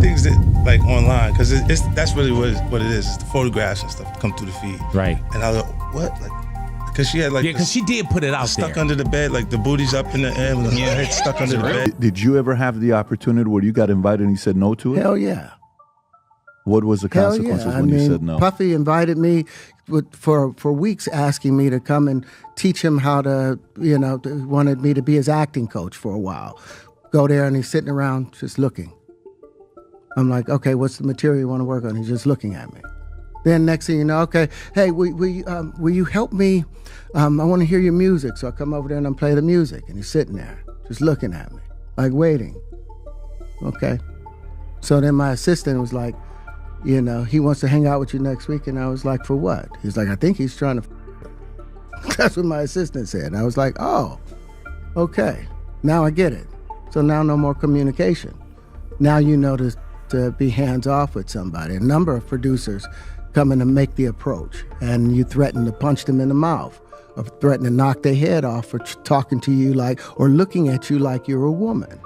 things that like online, because that's really what it is. It's the photographs and stuff that come through the feed. Right. And I was like, what? Like, because she had like because she did put it out stuck there. under the bed, like the booty's up in the air with her head stuck under the bed. Did you ever have the opportunity where you got invited and you said no to it? Hell yeah. What was the consequences when you said no? Puffy invited me for weeks, asking me to come and teach him how to, wanted me to be his acting coach for a while. Go there and he's sitting around just looking. I'm like, okay, what's the material you want to work on? He's just looking at me. Then next thing you know, okay, hey, will you help me? I want to hear your music. So I come over there and I play the music. And he's sitting there just looking at me, like waiting. Okay. So then my assistant was like, he wants to hang out with you next week. And I was like, for what? He's like, I think he's trying to That's what my assistant said. And I was like, oh, okay. Now I get it. So now no more communication. Now you know to be hands-off with somebody. A number of producers come in and make the approach, and you threaten to punch them in the mouth, or threaten to knock their head off for talking to you like, or looking at you like you're a woman.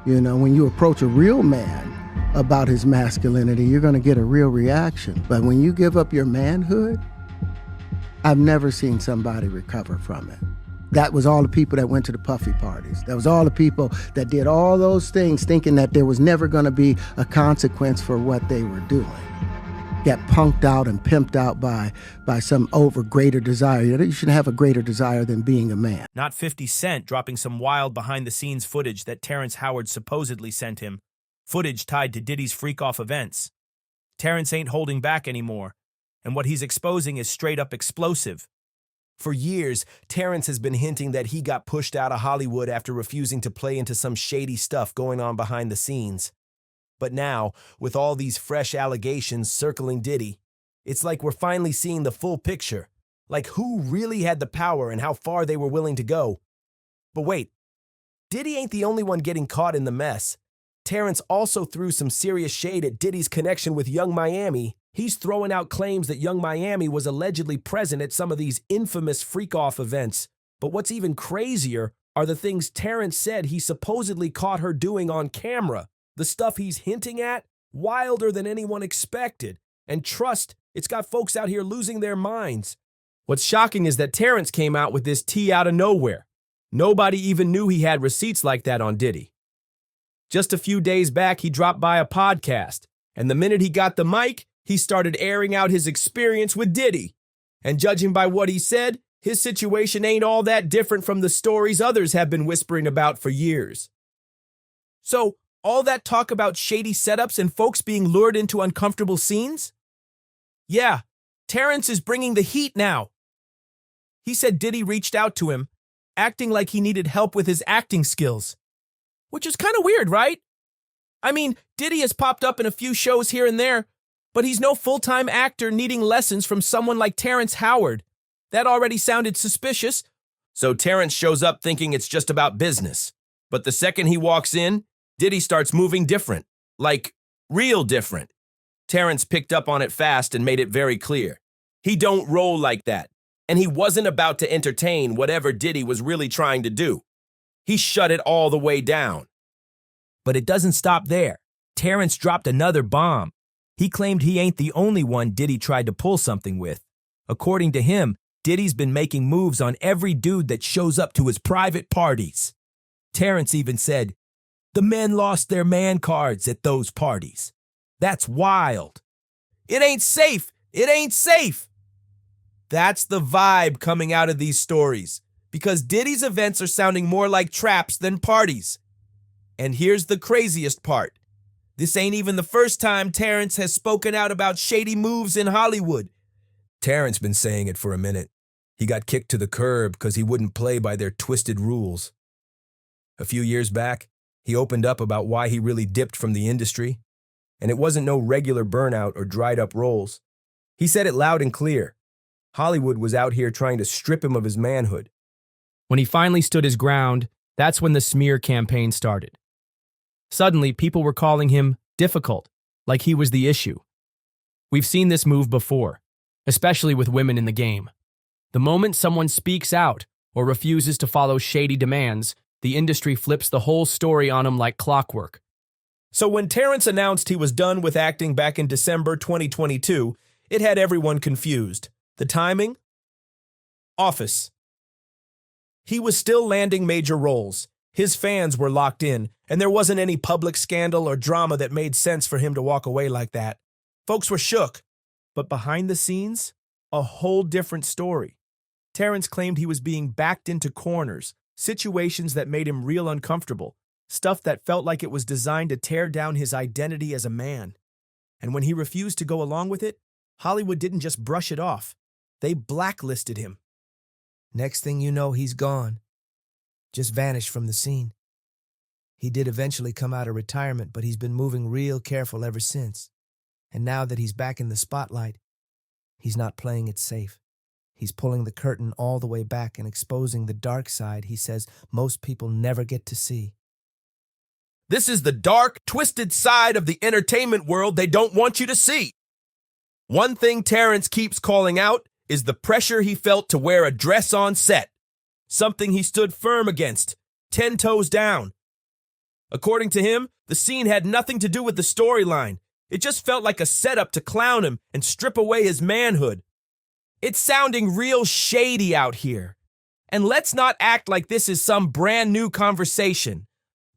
When you approach a real man about his masculinity, you're gonna get a real reaction. But when you give up your manhood, I've never seen somebody recover from it. That was all the people that went to the Puffy parties. That was all the people that did all those things thinking that there was never gonna be a consequence for what they were doing. Get punked out and pimped out by some greater desire. You shouldn't have a greater desire than being a man. Not 50 Cent dropping some wild behind-the-scenes footage that Terrence Howard supposedly sent him, footage tied to Diddy's Freakoff events. Terrence ain't holding back anymore, and what he's exposing is straight-up explosive. For years, Terrence has been hinting that he got pushed out of Hollywood after refusing to play into some shady stuff going on behind the scenes. But now, with all these fresh allegations circling Diddy, it's like we're finally seeing the full picture, like who really had the power and how far they were willing to go. But wait, Diddy ain't the only one getting caught in the mess. Terrence also threw some serious shade at Diddy's connection with Young Miami. He's throwing out claims that Young Miami was allegedly present at some of these infamous Freakoff events. But what's even crazier are the things Terrence said he supposedly caught her doing on camera. The stuff he's hinting at, wilder than anyone expected. And trust, it's got folks out here losing their minds. What's shocking is that Terrence came out with this tea out of nowhere. Nobody even knew he had receipts like that on Diddy. Just a few days back, he dropped by a podcast, and the minute he got the mic, he started airing out his experience with Diddy. And judging by what he said, his situation ain't all that different from the stories others have been whispering about for years. So, all that talk about shady setups and folks being lured into uncomfortable scenes? Yeah, Terrence is bringing the heat now. He said Diddy reached out to him, acting like he needed help with his acting skills. Which is kind of weird, right? I mean, Diddy has popped up in a few shows here and there, but he's no full-time actor needing lessons from someone like Terrence Howard. That already sounded suspicious. So Terrence shows up thinking it's just about business. But the second he walks in, Diddy starts moving different. Like, real different. Terrence picked up on it fast and made it very clear. He don't roll like that. And he wasn't about to entertain whatever Diddy was really trying to do. He shut it all the way down. But it doesn't stop there. Terrence dropped another bomb. He claimed he ain't the only one Diddy tried to pull something with. According to him, Diddy's been making moves on every dude that shows up to his private parties. Terrence even said, the men lost their man cards at those parties. That's wild. It ain't safe. It ain't safe. That's the vibe coming out of these stories, because Diddy's events are sounding more like traps than parties. And here's the craziest part. This ain't even the first time Terrence has spoken out about shady moves in Hollywood. Terrence been saying it for a minute. He got kicked to the curb because he wouldn't play by their twisted rules. A few years back, he opened up about why he really dipped from the industry, and it wasn't no regular burnout or dried up roles. He said it loud and clear. Hollywood was out here trying to strip him of his manhood. When he finally stood his ground, that's when the smear campaign started. Suddenly, people were calling him difficult, like he was the issue. We've seen this move before, especially with women in the game. The moment someone speaks out or refuses to follow shady demands, the industry flips the whole story on them like clockwork. So when Terrence announced he was done with acting back in December 2022, it had everyone confused. The timing? Office. He was still landing major roles. His fans were locked in, and there wasn't any public scandal or drama that made sense for him to walk away like that. Folks were shook. But behind the scenes, a whole different story. Terrence claimed he was being backed into corners, situations that made him real uncomfortable, stuff that felt like it was designed to tear down his identity as a man. And when he refused to go along with it, Hollywood didn't just brush it off. They blacklisted him. Next thing you know, he's gone. Just vanished from the scene. He did eventually come out of retirement, but he's been moving real careful ever since. And now that he's back in the spotlight, he's not playing it safe. He's pulling the curtain all the way back and exposing the dark side he says most people never get to see. This is the dark, twisted side of the entertainment world they don't want you to see. One thing Terrence keeps calling out is the pressure he felt to wear a dress on set. Something he stood firm against, 10 toes down. According to him, the scene had nothing to do with the storyline. It just felt like a setup to clown him and strip away his manhood. It's sounding real shady out here. And let's not act like this is some brand new conversation.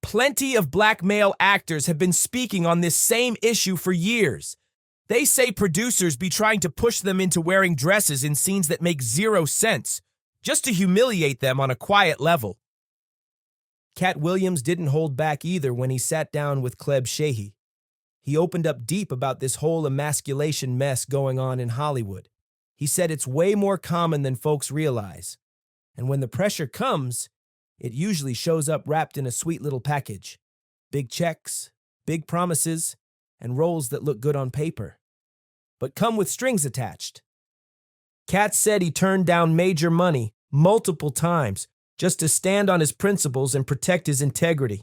Plenty of black male actors have been speaking on this same issue for years. They say producers be trying to push them into wearing dresses in scenes that make zero sense, just to humiliate them on a quiet level. Cat Williams didn't hold back either when he sat down with Kleb Shehi. He opened up deep about this whole emasculation mess going on in Hollywood. He said it's way more common than folks realize. And when the pressure comes, it usually shows up wrapped in a sweet little package. Big checks, big promises, and roles that look good on paper, but come with strings attached. Cat said he turned down major money multiple times just to stand on his principles and protect his integrity.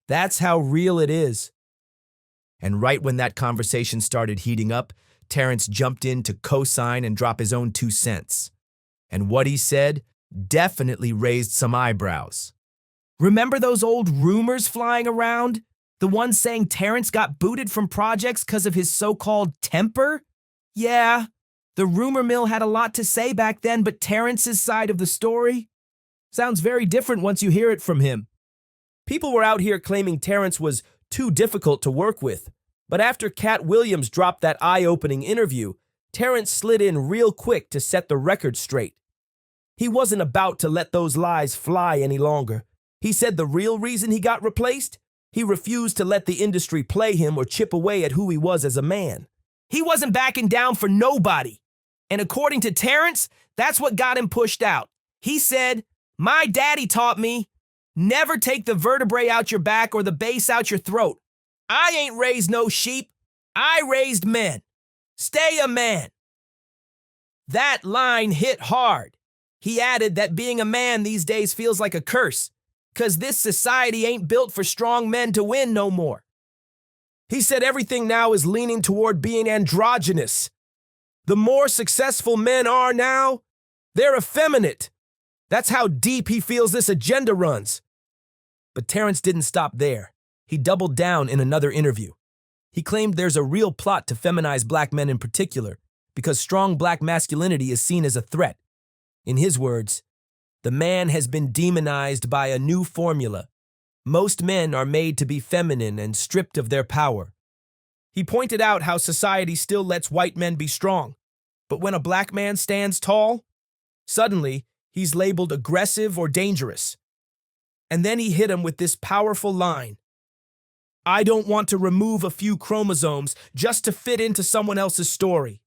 That's how real it is. And right when that conversation started heating up, Terrence jumped in to co-sign and drop his own 2 cents. And what he said definitely raised some eyebrows. Remember those old rumors flying around? The ones saying Terrence got booted from projects because of his so-called temper? Yeah, the rumor mill had a lot to say back then, but Terrence's side of the story sounds very different once you hear it from him. People were out here claiming Terrence was too difficult to work with, but after Cat Williams dropped that eye-opening interview, Terrence slid in real quick to set the record straight. He wasn't about to let those lies fly any longer. He said the real reason he got replaced? He refused to let the industry play him or chip away at who he was as a man. He wasn't backing down for nobody. And according to Terrence, that's what got him pushed out. He said, "My daddy taught me, never take the vertebrae out your back or the base out your throat. I ain't raised no sheep. I raised men. Stay a man." That line hit hard. He added that being a man these days feels like a curse, 'cause this society ain't built for strong men to win no more. He said everything now is leaning toward being androgynous. The more successful men are now, they're effeminate. That's how deep he feels this agenda runs. But Terrence didn't stop there. He doubled down in another interview. He claimed there's a real plot to feminize black men in particular, because strong black masculinity is seen as a threat. In his words, the man has been demonized by a new formula. Most men are made to be feminine and stripped of their power. He pointed out how society still lets white men be strong, but when a black man stands tall, suddenly he's labeled aggressive or dangerous. And then he hit him with this powerful line: "I don't want to remove a few chromosomes just to fit into someone else's story.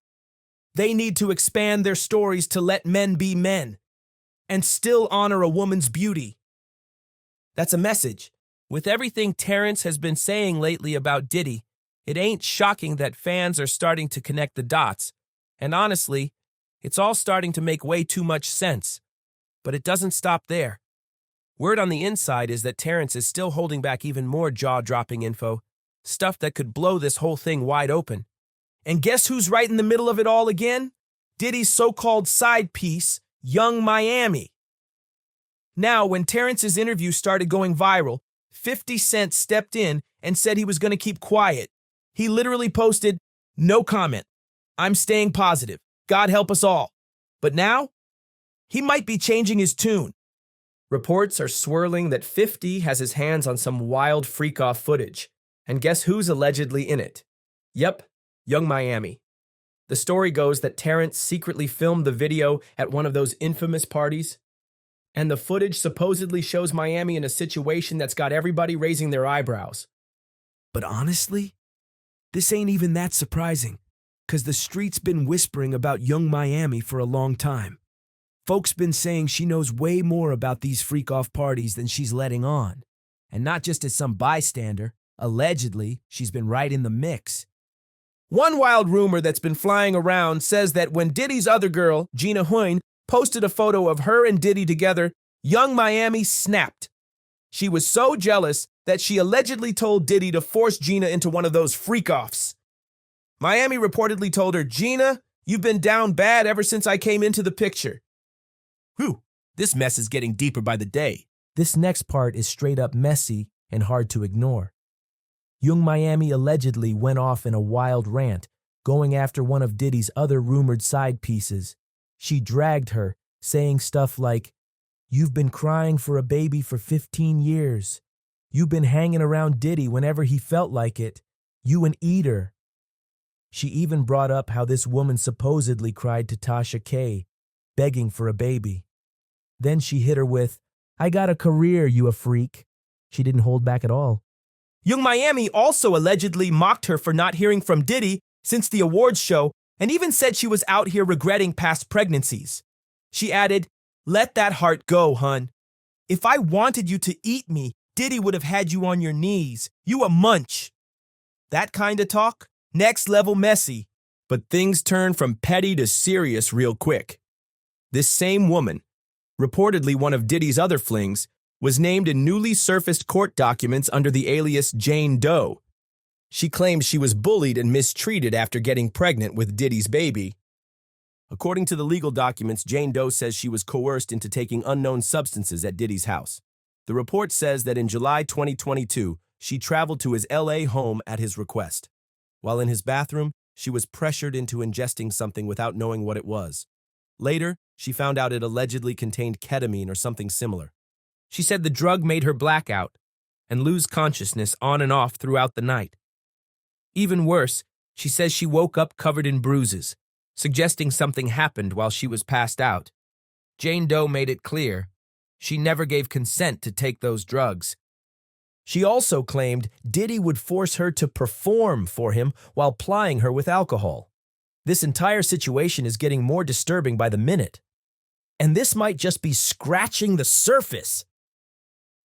They need to expand their stories to let men be men and still honor a woman's beauty." That's a message. With everything Terrence has been saying lately about Diddy, it ain't shocking that fans are starting to connect the dots. And honestly, it's all starting to make way too much sense. But it doesn't stop there. Word on the inside is that Terrence is still holding back even more jaw-dropping info, stuff that could blow this whole thing wide open. And guess who's right in the middle of it all again? Diddy's so-called side piece, Young Miami. Now, when Terrence's interview started going viral, 50 Cent stepped in and said he was going to keep quiet. He literally posted, "No comment. I'm staying positive. God help us all." But now, he might be changing his tune. Reports are swirling that 50 has his hands on some wild Freakoff footage. And guess who's allegedly in it? Yep, Young Miami. The story goes that Terrence secretly filmed the video at one of those infamous parties. And the footage supposedly shows Miami in a situation that's got everybody raising their eyebrows. But honestly, this ain't even that surprising, because the street's been whispering about Young Miami for a long time. Folks been saying she knows way more about these freak-off parties than she's letting on. And not just as some bystander, allegedly, she's been right in the mix. One wild rumor that's been flying around says that when Diddy's other girl, Gina Huyn, posted a photo of her and Diddy together, Young Miami snapped. She was so jealous that she allegedly told Diddy to force Gina into one of those freak-offs. Miami reportedly told her, "Gina, you've been down bad ever since I came into the picture." Whew, this mess is getting deeper by the day. This next part is straight up messy and hard to ignore. Young Miami allegedly went off in a wild rant, going after one of Diddy's other rumored side pieces. She dragged her, saying stuff like, "You've been crying for a baby for 15 years. You've been hanging around Diddy whenever he felt like it. You an eater." She even brought up how this woman supposedly cried to Tasha K, begging for a baby. Then she hit her with, "I got a career, you a freak." She didn't hold back at all. Young Miami also allegedly mocked her for not hearing from Diddy since the awards show, and even said she was out here regretting past pregnancies. She added, "Let that heart go, hun. If I wanted you to eat me, Diddy would have had you on your knees. You a munch." That kind of talk? Next level messy. But things turn from petty to serious real quick. This same woman, reportedly one of Diddy's other flings, was named in newly surfaced court documents under the alias Jane Doe. She claimed she was bullied and mistreated after getting pregnant with Diddy's baby. According to the legal documents, Jane Doe says she was coerced into taking unknown substances at Diddy's house. The report says that in July 2022, she traveled to his LA home at his request. While in his bathroom, she was pressured into ingesting something without knowing what it was. Later, she found out it allegedly contained ketamine or something similar. She said the drug made her black out and lose consciousness on and off throughout the night. Even worse, she says she woke up covered in bruises, suggesting something happened while she was passed out. Jane Doe made it clear she never gave consent to take those drugs. She also claimed Diddy would force her to perform for him while plying her with alcohol. This entire situation is getting more disturbing by the minute. And this might just be scratching the surface.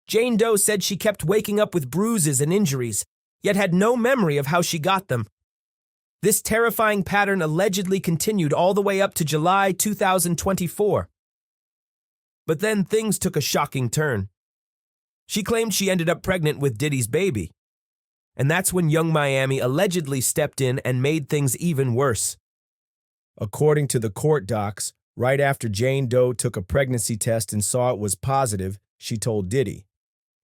Jane Doe said she kept waking up with bruises and injuries, yet had no memory of how she got them. This terrifying pattern allegedly continued all the way up to July 2024. But then things took a shocking turn. She claimed she ended up pregnant with Diddy's baby. And that's when Young Miami allegedly stepped in and made things even worse. According to the court docs, right after Jane Doe took a pregnancy test and saw it was positive, she told Diddy.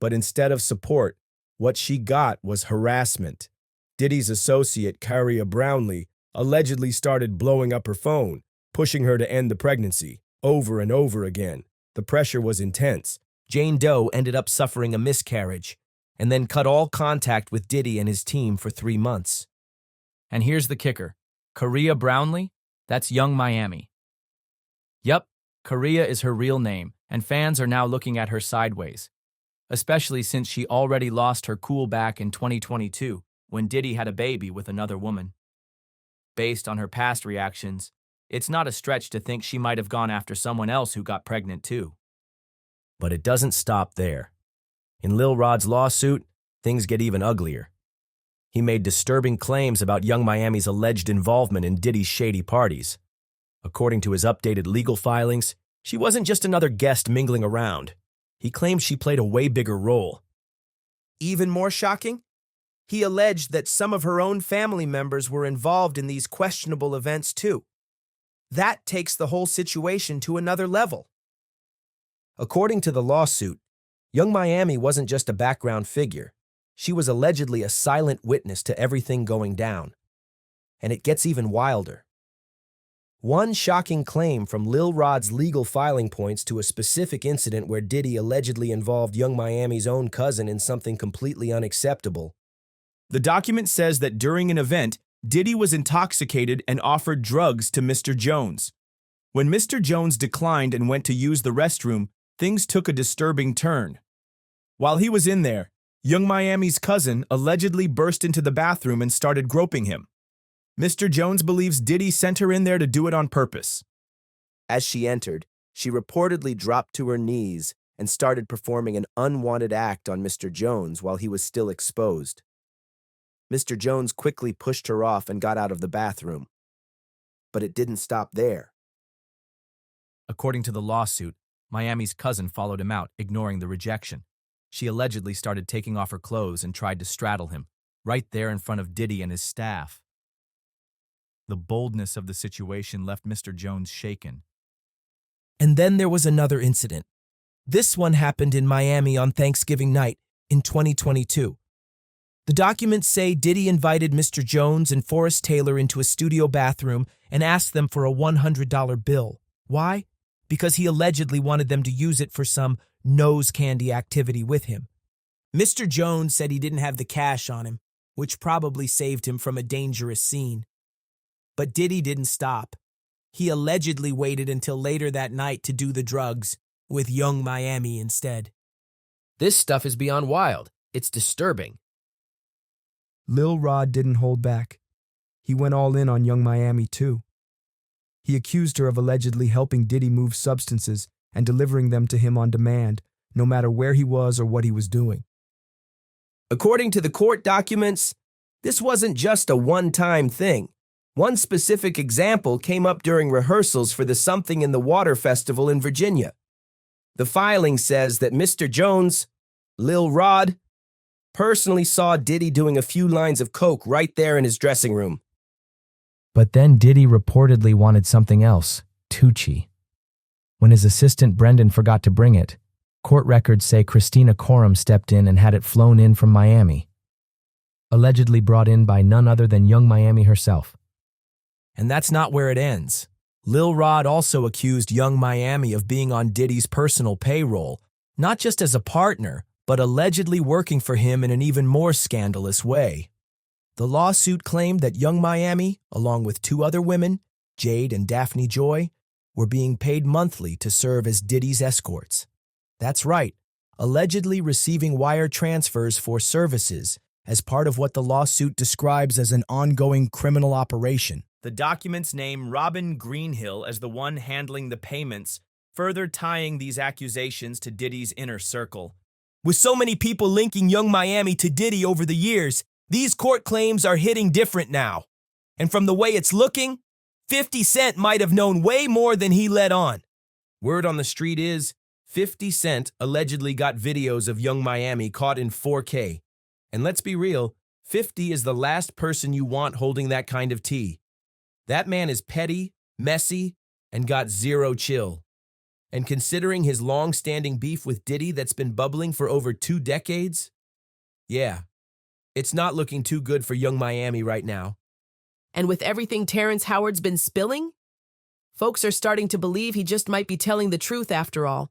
But instead of support, what she got was harassment. Diddy's associate, Carria Brownlee, allegedly started blowing up her phone, pushing her to end the pregnancy, over and over again. The pressure was intense. Jane Doe ended up suffering a miscarriage, and then cut all contact with Diddy and his team for 3 months. And here's the kicker. Carria Brownlee? That's Young Miami. Yup, Carria is her real name, and fans are now looking at her sideways. Especially since she already lost her cool back in 2022, when Diddy had a baby with another woman. Based on her past reactions, it's not a stretch to think she might have gone after someone else who got pregnant too. But it doesn't stop there. In Lil Rod's lawsuit, things get even uglier. He made disturbing claims about Young Miami's alleged involvement in Diddy's shady parties. According to his updated legal filings, she wasn't just another guest mingling around. He claimed she played a way bigger role. Even more shocking, he alleged that some of her own family members were involved in these questionable events too. That takes the whole situation to another level. According to the lawsuit, Young Miami wasn't just a background figure. She was allegedly a silent witness to everything going down. And it gets even wilder. One shocking claim from Lil Rod's legal filing points to a specific incident where Diddy allegedly involved Young Miami's own cousin in something completely unacceptable. The document says that during an event, Diddy was intoxicated and offered drugs to Mr. Jones. When Mr. Jones declined and went to use the restroom, things took a disturbing turn. While he was in there, Young Miami's cousin allegedly burst into the bathroom and started groping him. Mr. Jones believes Diddy sent her in there to do it on purpose. As she entered, she reportedly dropped to her knees and started performing an unwanted act on Mr. Jones while he was still exposed. Mr. Jones quickly pushed her off and got out of the bathroom. But it didn't stop there. According to the lawsuit, Miami's cousin followed him out, ignoring the rejection. She allegedly started taking off her clothes and tried to straddle him, right there in front of Diddy and his staff. The boldness of the situation left Mr. Jones shaken. And then there was another incident. This one happened in Miami on Thanksgiving night in 2022. The documents say Diddy invited Mr. Jones and Forrest Taylor into a studio bathroom and asked them for a $100 bill. Why? Because he allegedly wanted them to use it for some nose candy activity with him. Mr. Jones said he didn't have the cash on him, which probably saved him from a dangerous scene. But Diddy didn't stop. He allegedly waited until later that night to do the drugs with Young Miami instead. This stuff is beyond wild. It's disturbing. Lil Rod didn't hold back. He went all in on Young Miami too. He accused her of allegedly helping Diddy move substances and delivering them to him on demand, no matter where he was or what he was doing. According to the court documents, this wasn't just a one-time thing. One specific example came up during rehearsals for the Something in the Water Festival in Virginia. The filing says that Mr. Jones, Lil Rod, personally saw Diddy doing a few lines of coke right there in his dressing room. But then Diddy reportedly wanted something else, Tucci. When his assistant Brendan forgot to bring it, court records say Christina Coram stepped in and had it flown in from Miami. Allegedly brought in by none other than Young Miami herself. And that's not where it ends. Lil Rod also accused Young Miami of being on Diddy's personal payroll, not just as a partner, but allegedly working for him in an even more scandalous way. The lawsuit claimed that Young Miami, along with two other women, Jade and Daphne Joy, were being paid monthly to serve as Diddy's escorts. That's right, allegedly receiving wire transfers for services as part of what the lawsuit describes as an ongoing criminal operation. The documents name Robin Greenhill as the one handling the payments, further tying these accusations to Diddy's inner circle. With so many people linking Young Miami to Diddy over the years, these court claims are hitting different now. And from the way it's looking, 50 Cent might have known way more than he let on. Word on the street is 50 Cent allegedly got videos of Young Miami caught in 4K. And let's be real, 50 is the last person you want holding that kind of tea. That man is petty, messy, and got zero chill. And considering his long-standing beef with Diddy that's been bubbling for over 2 decades, yeah, it's not looking too good for Young Miami right now. And with everything Terrence Howard's been spilling, folks are starting to believe he just might be telling the truth after all.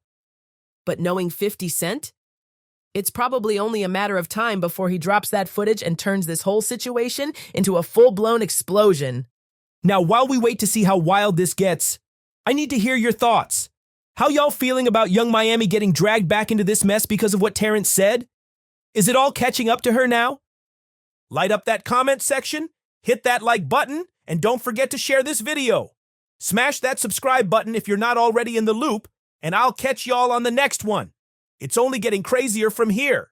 But knowing 50 Cent, it's probably only a matter of time before he drops that footage and turns this whole situation into a full-blown explosion. Now, while we wait to see how wild this gets, I need to hear your thoughts. How y'all feeling about Young Miami getting dragged back into this mess because of what Terrence said? Is it all catching up to her now? Light up that comment section, hit that like button, and don't forget to share this video. Smash that subscribe button if you're not already in the loop, and I'll catch y'all on the next one. It's only getting crazier from here.